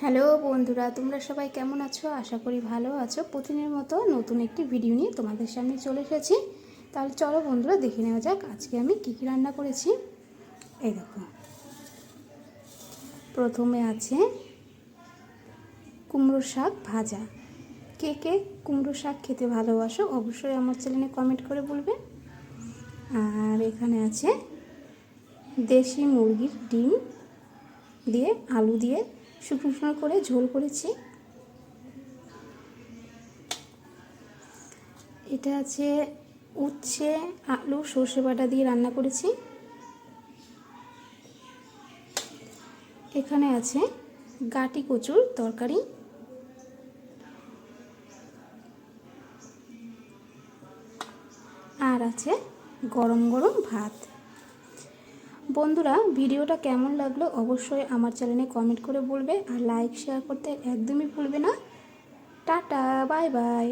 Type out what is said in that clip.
Hello বন্ধুরা, তোমরা সবাই কেমন আছো? আশা করি ভালো আছো। প্রতিদিনের মতো নতুন একটি ভিডিও নিয়ে তোমাদের সামনে চলে এসেছি। তাহলে চলো বন্ধুরা, দেখে নেওয়া যাক আজকে আমি কী কী রান্না করেছি। এই দেখো, প্রথমে আছে কুমড়ো শাক ভাজা। কে কে কুমড়ো শাক খেতে ভালোবাসো অবশ্যই আমার চ্যানেলে কমেন্ট করে বলবে। আর এখানে আছে দেশি মুরগির ডিম দিয়ে আলু দিয়ে শুকনো শুকনো করে ঝোল করেছি। এটা আছে উচ্ছে আলু সর্ষে বাটা দিয়ে রান্না করেছি। এখানে আছে গাটি কচুর তরকারি। আর আছে গরম গরম ভাত। বন্ধুরা, ভিডিওটা কেমন লাগলো অবশ্যই আমার চ্যানেলে কমেন্ট করে বলবে, আর লাইক শেয়ার করতে একদমই ভুলবে না। Tata, bye bye.